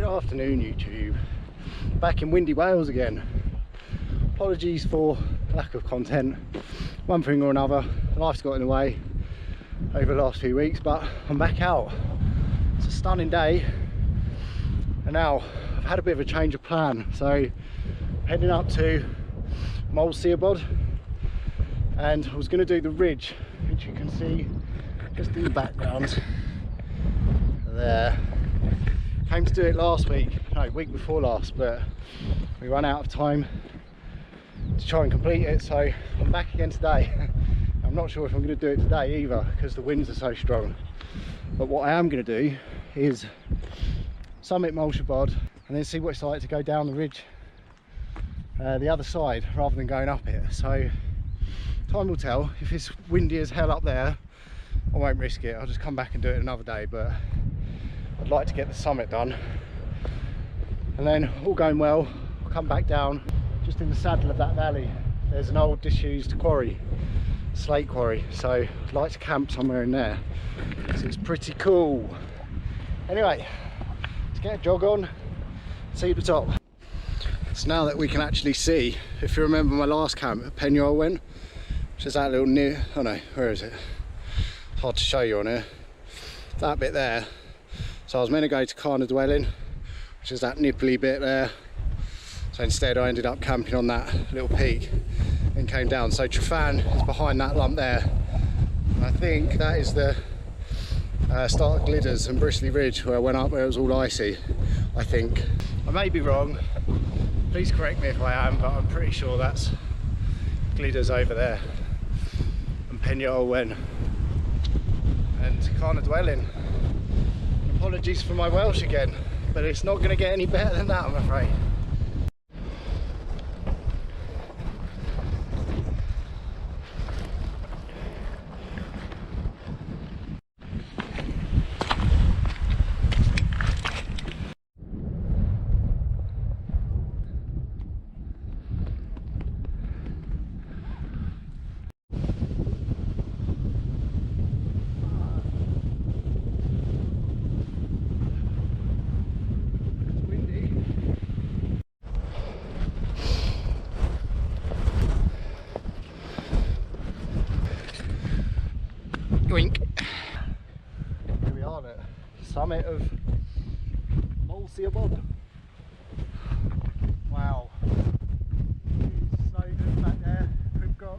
Good afternoon, YouTube. Back in windy Wales again. Apologies for lack of content. One thing or another, life's got in the way over the last few weeks, but I'm back out. It's a stunning day, and now I've had a bit of a change of plan. So heading up to Moel Siabod, and I was going to do the ridge, which you can see just in the background there. Came to do it last week, no, week before last, but we ran out of time to try and complete it, so I'm back again today. I'm not sure if I'm going to do it today either, because the winds are so strong. But what I am going to do is summit Moel Siabod and then see what it's like to go down the ridge the other side rather than going up it. So time will tell. If it's windy as hell up there, I won't risk it. I'll just come back and do it another day, but I'd like to get the summit done, and then all going well, I'll come back down. Just in the saddle of that valley there's an old disused quarry, slate quarry, so I'd like to camp somewhere in there, so it's pretty cool. Anyway, let's get a jog on, see you at the top. So now that we can actually see, if you remember my last camp at Penny I went, which is that little near, oh no, where is it? It's hard to show you on here. That bit there. So I was meant to go to Carna Dwelling, which is that nipply bit there. So instead I ended up camping on that little peak and came down. So Trefan is behind that lump there. And I think that is the start of Glidders and Bristly Ridge, where I went up where it was all icy, I think. I may be wrong, please correct me if I am, but I'm pretty sure that's Glidders over there. And Penny Wen and Carna Dwelling. Apologies for my Welsh again, but it's not going to get any better than that, I'm afraid. Wink. Here we are at the summit of Moel Siabod. Wow. Snowdonia back there. We've got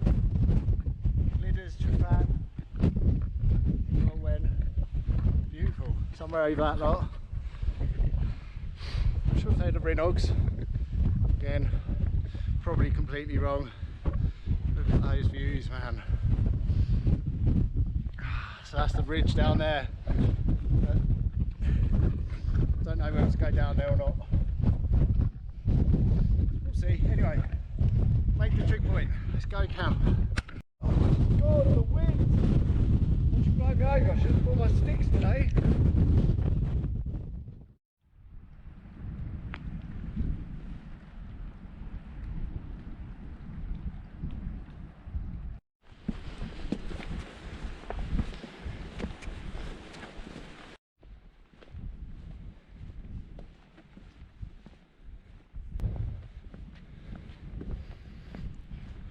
Glidders, Trefan, Wen. Beautiful. Somewhere over that lot. I'm sure they're the Rhinogs. Again, probably completely wrong. Look at those views, man. So that's the ridge down there. Don't know whether to go down there or not. We'll see. Anyway, make the trig point. Let's go camp. Oh my god, the wind! What should blow me over? I should have brought my sticks today.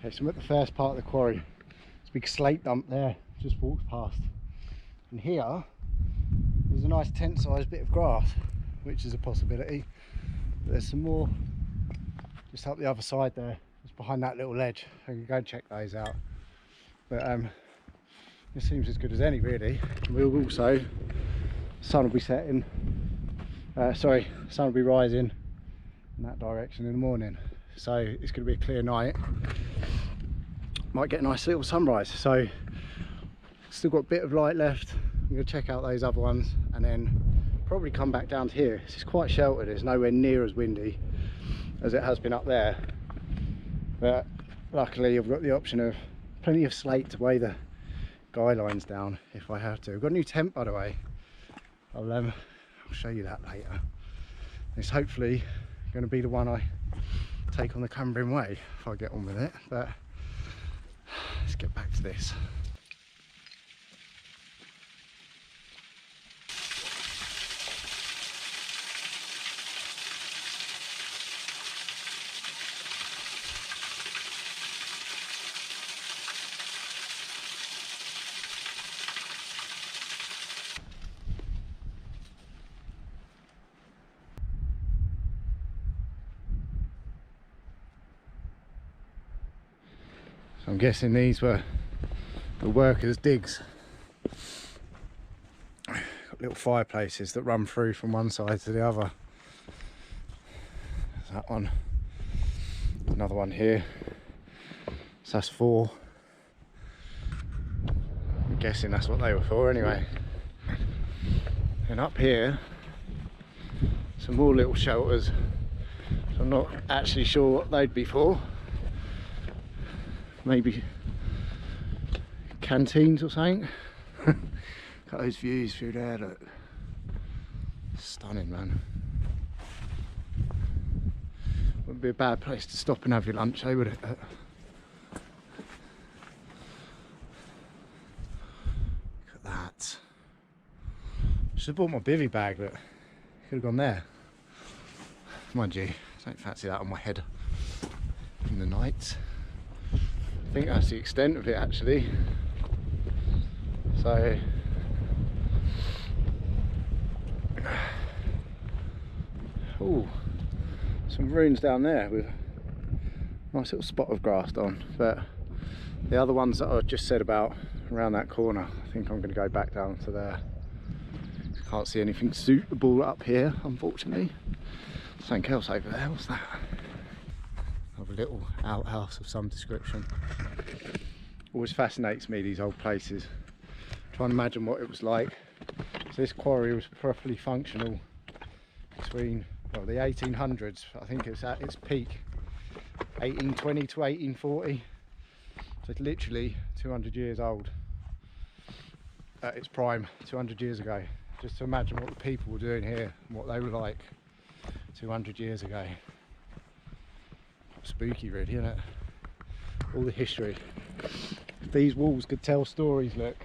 Okay, so I'm at the first part of the quarry. It's a big slate dump there, just walked past. And here, there's a nice tent-sized bit of grass, which is a possibility. But there's some more just up the other side there, just behind that little ledge. I can go and check those out. But this seems as good as any, really. We'll also, the sun will be setting, sorry, the sun will be rising in that direction in the morning. So it's going to be a clear night. Might get a nice little sunrise. So still got a bit of light left. I'm going to check out those other ones and then probably come back down to here. It's quite sheltered. It's nowhere near as windy as it has been up there, but luckily I've got the option of plenty of slate to weigh the guy lines down if I have to. I've got a new tent, by the way. I'll show you that later. It's hopefully going to be the one I take on the Cambrian Way if I get on with it, but let's get back to this. So I'm guessing these were the workers' digs. Got little fireplaces that run through from one side to the other. There's that one. Another one here. So that's 4. I'm guessing that's what they were for anyway. And up here, some more little shelters. So I'm not actually sure what they'd be for. Maybe canteens or something. Got those views through there, look. Stunning, man. Wouldn't be a bad place to stop and have your lunch, would it? Look at that. Should have bought my bivvy bag, look. Could have gone there. Mind you, I don't fancy that on my head in the night. I think that's the extent of it actually. So oh, some ruins down there with a nice little spot of grass on, but the other ones that I just said about around that corner, I think I'm going to go back down to there. Can't see anything suitable up here, unfortunately. Something else over there, what's that? Another little outhouse of some description. Always fascinates me, these old places. Trying to imagine what it was like. So this quarry was properly functional between, well, the 1800s. I think it's at its peak 1820 to 1840. So it's literally 200 years old at its prime, 200 years ago. Just to imagine what the people were doing here and what they were like 200 years ago. Spooky really, isn't it? All the history. These walls could tell stories, look.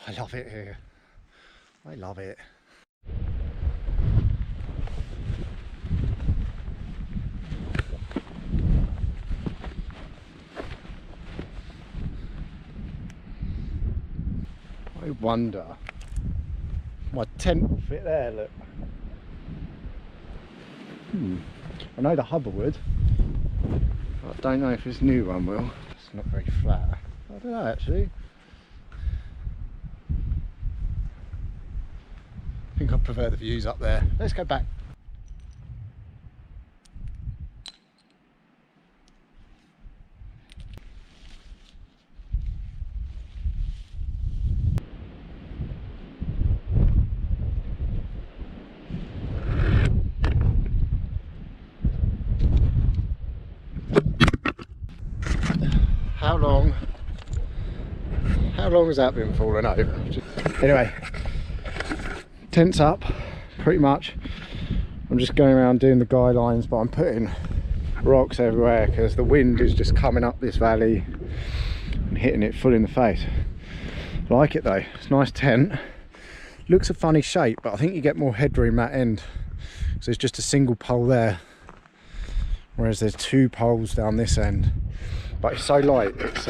I love it here. I love it. I wonder, my tent will fit there, look. I know the hubber would. I don't know if this new one will. It's not very flat. I don't know actually. I think I prefer the views up there. Let's go back. How long has that been falling over? Anyway, tent's up, pretty much. I'm just going around doing the guy lines, but I'm putting rocks everywhere because the wind is just coming up this valley and hitting it full in the face. I like it though, it's a nice tent. Looks a funny shape, but I think you get more headroom at end. So there's just a single pole there, whereas there's 2 poles down this end. But it's so light, it's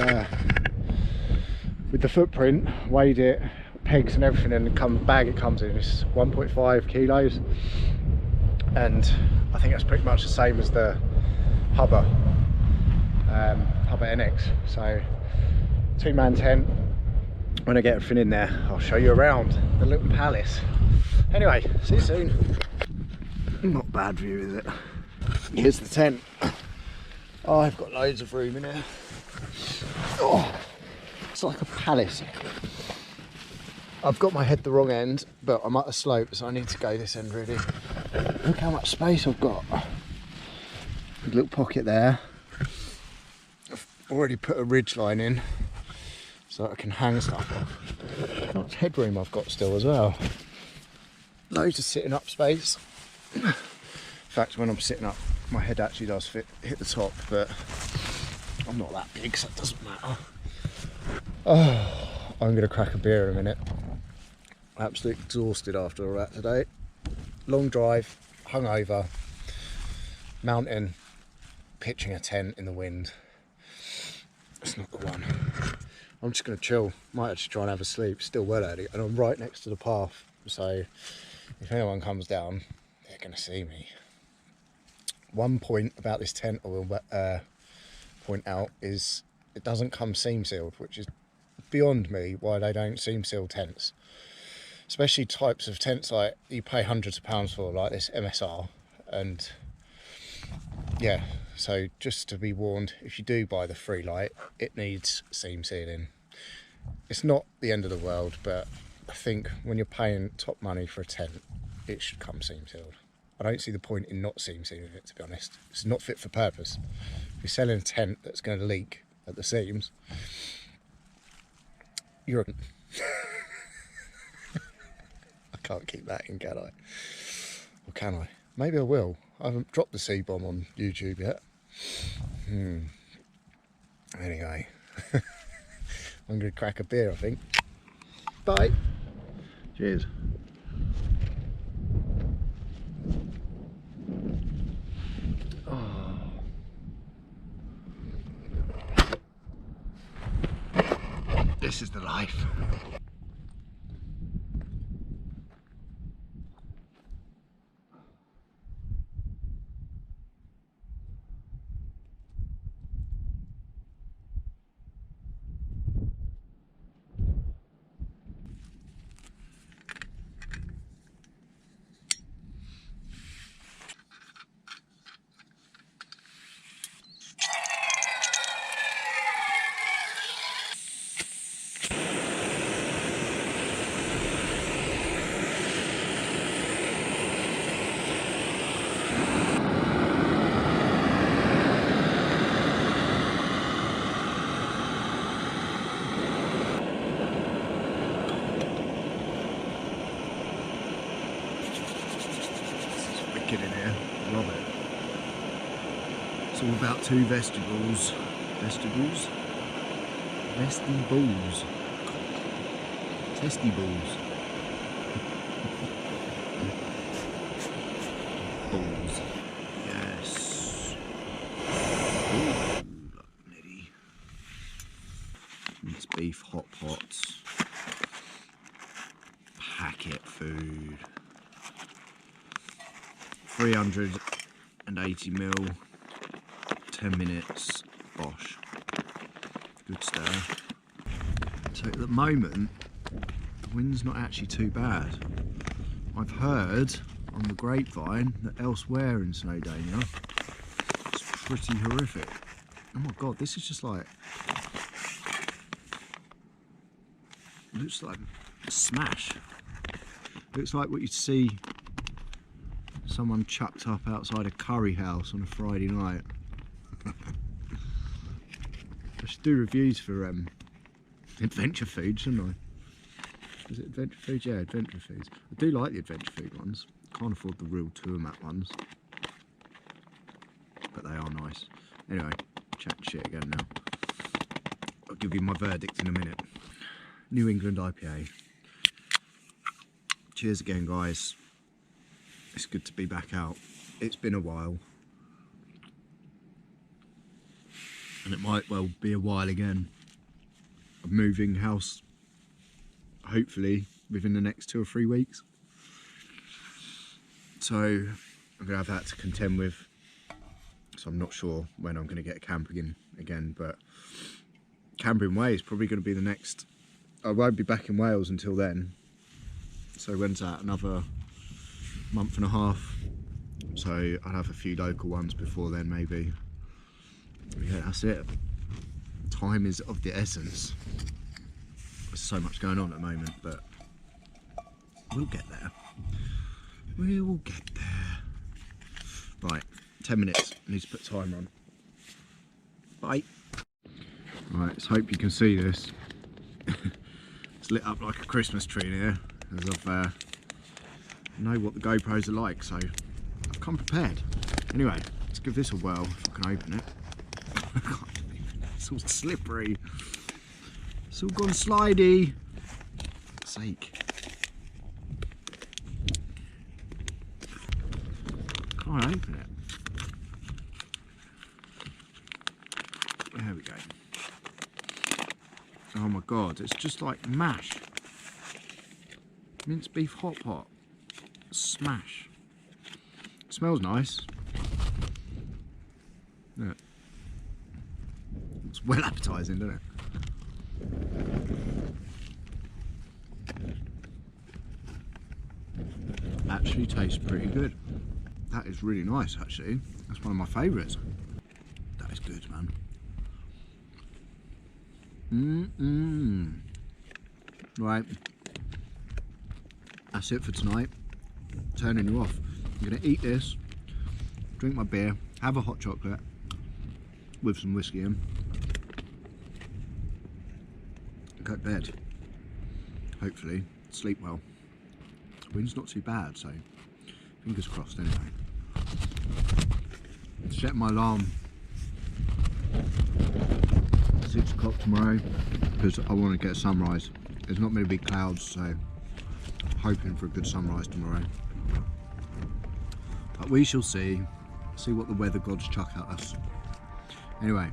with the footprint, weighed it, pegs and everything, and the bag it comes in, it's 1.5 kilos, and I think that's pretty much the same as the Hubber NX. So 2-man tent. When I get everything in there, I'll show you around the little palace. Anyway, see you soon. Not bad view, is it? Here's the tent. Oh, I've got loads of room in here. Oh, it's like a palace. I've got my head the wrong end, but I'm at a slope, so I need to go this end really. Look how much space I've got. A little pocket there. I've already put a ridge line in, so I can hang stuff off. How much headroom I've got still as well. Loads of sitting up space. In fact, when I'm sitting up, my head actually does hit the top, but I'm not that big, so it doesn't matter. Oh, I'm going to crack a beer in a minute. Absolutely exhausted after all that today. Long drive, hungover, mountain, pitching a tent in the wind. It's not the one. I'm just going to chill. Might actually try and have a sleep. Still well early, and I'm right next to the path, so if anyone comes down, they're going to see me. One point about this tent I will point out is it doesn't come seam sealed, which is beyond me why they don't seam seal tents. Especially types of tents like you pay hundreds of pounds for, like this MSR. And yeah, so just to be warned, if you do buy the FreeLite, it needs seam sealing. It's not the end of the world, but I think when you're paying top money for a tent, it should come seam sealed. I don't see the point in not seam sealing it, to be honest. It's not fit for purpose. If you're selling a tent that's going to leak at the seams, you're I can't keep that in, can I? Or can I? Maybe I will. I haven't dropped the C-bomb on YouTube yet. Anyway, I'm going to crack a beer, I think. Bye. Cheers. Oh. This is the life. In here, love it. It's all about two vegetables. Vegetables? Vegetables. Testy balls. Balls. Yes. Ooh, lovely. Minced beef hot pots. Packet food. 380ml, 10 minutes, bosh. Good stir. So at the moment, the wind's not actually too bad. I've heard on the grapevine that elsewhere in Snowdonia, it's pretty horrific. Oh my God, this is just like, looks like a smash. Looks like what you'd see someone chucked up outside a curry house on a Friday night. I should do reviews for adventure food, shouldn't I? Is it adventure food? Yeah, adventure foods. I do like the adventure food ones. Can't afford the real tour map ones, but they are nice. Anyway, chat shit again now. I'll give you my verdict in a minute. New England IPA. Cheers again, guys. It's good to be back out. It's been a while, and it might well be a while again. I'm moving house, hopefully within the next 2 or 3 weeks, so I'm gonna have that to contend with. So I'm not sure when I'm gonna get camping again, but Cambrian Way is probably going to be the next. I won't be back in Wales until then, so when's that? Another month and a half, so I'll have a few local ones before then maybe. Yeah, that's it. Time is of the essence. There's so much going on at the moment, but we'll get there. We'll get there. Right, 10 minutes. I need to put a timer on. Bye. Right, let's hope you can see this. It's lit up like a Christmas tree in here, as I've know what the GoPros are like, so I've come prepared. Anyway, let's give this a whirl if I can open it. I can't believe it. It's all slippery. It's all gone slidey. For God's sake. Can't open it. There we go. Oh my God, it's just like mash. Minced beef hot pot. Smash. It smells nice. Yeah. It's well appetising, doesn't it? Actually tastes pretty good. That is really nice, actually. That's one of my favourites. That is good, man. Right. That's it for tonight. Turning you off. I'm going to eat this, drink my beer, have a hot chocolate with some whiskey in, go to bed. Hopefully, sleep well. Wind's not too bad, so fingers crossed anyway. Set my alarm 6 o'clock tomorrow because I want to get a sunrise. There's not going to be clouds, so hoping for a good sunrise tomorrow. But we shall see what the weather gods chuck at us. Anyway,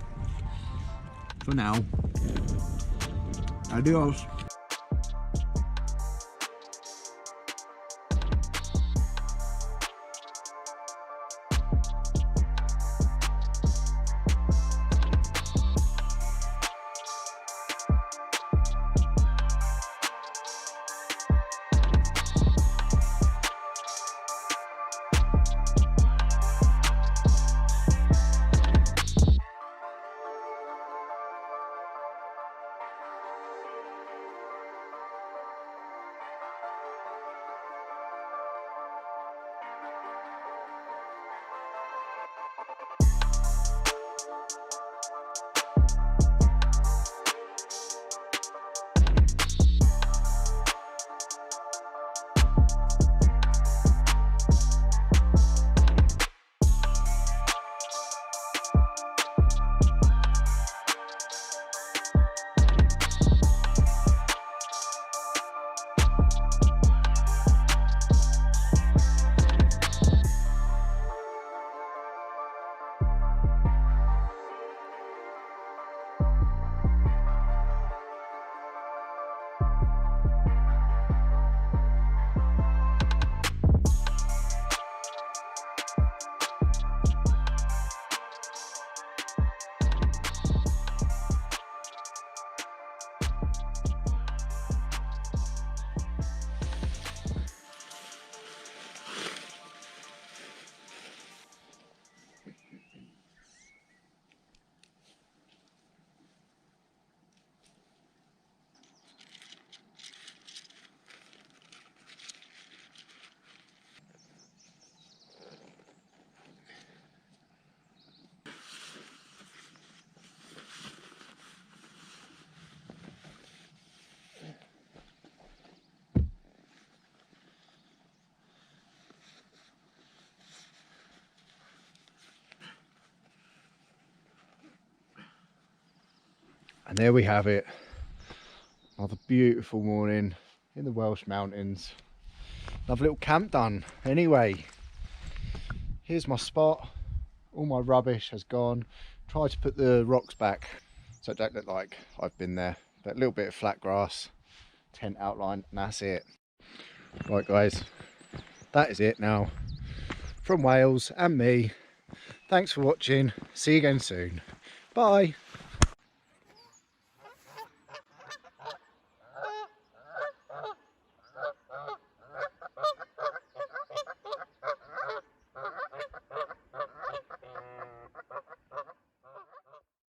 for now, adios. And there we have it. Another beautiful morning in the Welsh mountains. Another little camp done. Anyway, here's my spot. All my rubbish has gone. Try to put the rocks back so it don't look like I've been there. That little bit of flat grass, tent outline, and that's it. Right guys, that is it now. From Wales and me. Thanks for watching. See you again soon. Bye.